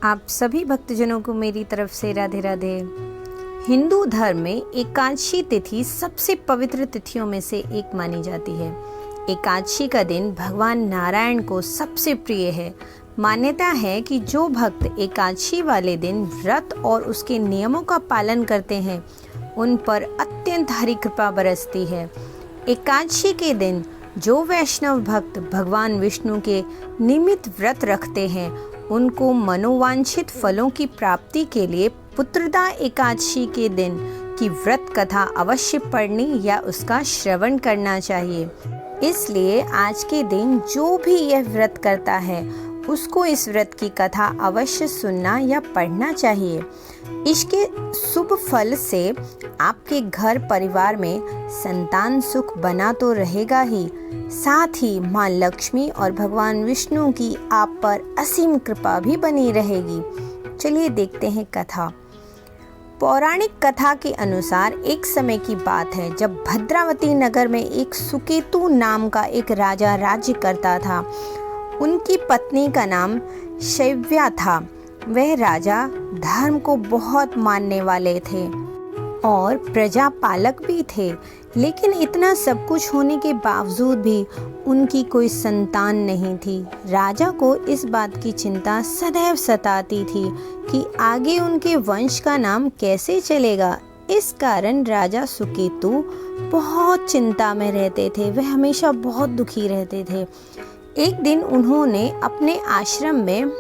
आप सभी भक्तजनों को मेरी तरफ से राधे राधे। हिंदू धर्म में एकादशी तिथि सबसे पवित्र तिथियों में से एक मानी जाती है। एकादशी का दिन भगवान नारायण को सबसे प्रिय है। मान्यता है कि जो भक्त एकादशी वाले दिन व्रत और उसके नियमों का पालन करते हैं उन पर अत्यंत हरि कृपा बरसती है। एकादशी के दिन जो वैष्णव भक्त भगवान विष्णु के नियमित व्रत रखते हैं उनको मनोवांछित फलों की प्राप्ति के लिए पुत्रदा एकादशी के दिन की व्रत कथा अवश्य पढ़नी या उसका श्रवण करना चाहिए। इसलिए आज के दिन जो भी यह व्रत करता है उसको इस व्रत की कथा अवश्य सुनना या पढ़ना चाहिए। इसके शुभ फल से आपके घर परिवार में संतान सुख बना तो रहेगा ही, साथ ही माँ लक्ष्मी और भगवान विष्णु की आप पर असीम कृपा भी बनी रहेगी। चलिए देखते हैं कथा। पौराणिक कथा के अनुसार एक समय की बात है जब भद्रावती नगर में एक सुकेतु नाम का एक राजा राज्य करता था। उनकी पत्नी का नाम शैव्या था। वह राजा धर्म को बहुत मानने वाले थे और प्रजा पालक भी थे, लेकिन इतना सब कुछ होने के बावजूद भी उनकी कोई संतान नहीं थी। राजा को इस बात की चिंता सदैव सताती थी कि आगे उनके वंश का नाम कैसे चलेगा। इस कारण राजा सुकेतु बहुत चिंता में रहते थे। वह हमेशा बहुत दुखी रहते थे। एक दिन उन्होंने अपने आश्रम में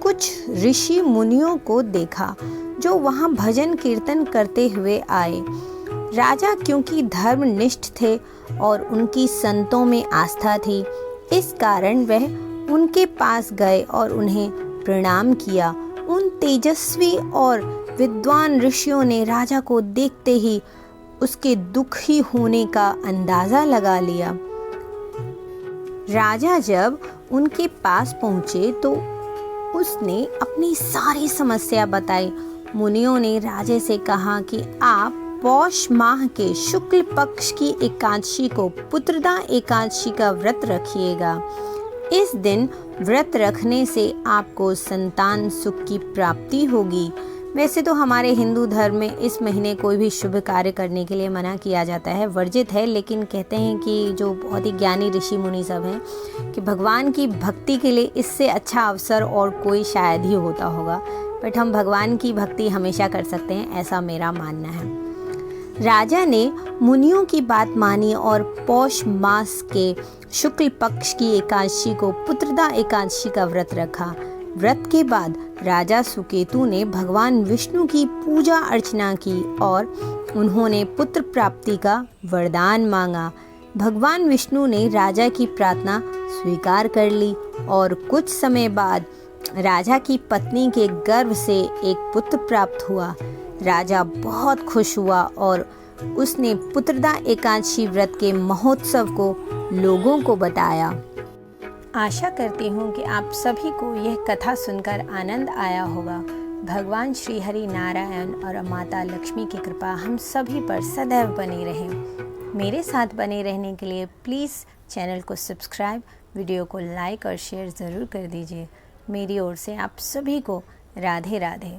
कुछ ऋषि मुनियों को देखा जो वहां भजन कीर्तन करते हुए आए। राजा क्योंकि धर्मनिष्ठ थे और उनकी संतों में आस्था थी, इस कारण वह उनके पास गए और उन्हें प्रणाम किया। उन तेजस्वी और विद्वान ऋषियों ने राजा को देखते ही उसके दुखी होने का अंदाजा लगा लिया। राजा जब उनके पास पहुंचे तो उसने अपनी सारी समस्या बताई। मुनियों ने राजे से कहा कि आप पौष माह के शुक्ल पक्ष की एकादशी को पुत्रदा एकादशी का व्रत रखिएगा। इस दिन व्रत रखने से आपको संतान सुख की प्राप्ति होगी। वैसे तो हमारे हिंदू धर्म में इस महीने कोई भी शुभ कार्य करने के लिए मना किया जाता है, वर्जित है, लेकिन कहते हैं कि जो बहुत ही ज्ञानी ऋषि मुनि सब हैं कि भगवान की भक्ति के लिए इससे अच्छा अवसर और कोई शायद ही होता होगा। बट हम भगवान की भक्ति हमेशा कर सकते हैं, ऐसा मेरा मानना है। राजा ने मुनियों की बात मानी और पौष मास के शुक्ल पक्ष की एकादशी को पुत्रदा एकादशी का व्रत रखा। व्रत के बाद राजा सुकेतु ने भगवान विष्णु की पूजा अर्चना की और उन्होंने पुत्र प्राप्ति का वरदान मांगा। भगवान विष्णु ने राजा की प्रार्थना स्वीकार कर ली और कुछ समय बाद राजा की पत्नी के गर्भ से एक पुत्र प्राप्त हुआ। राजा बहुत खुश हुआ और उसने पुत्रदा एकादशी व्रत के महोत्सव को लोगों को बताया। आशा करती हूँ कि आप सभी को यह कथा सुनकर आनंद आया होगा। भगवान श्री हरि नारायण और माता लक्ष्मी की कृपा हम सभी पर सदैव बनी रहे। मेरे साथ बने रहने के लिए प्लीज़ चैनल को सब्सक्राइब, वीडियो को लाइक और शेयर ज़रूर कर दीजिए। मेरी ओर से आप सभी को राधे राधे।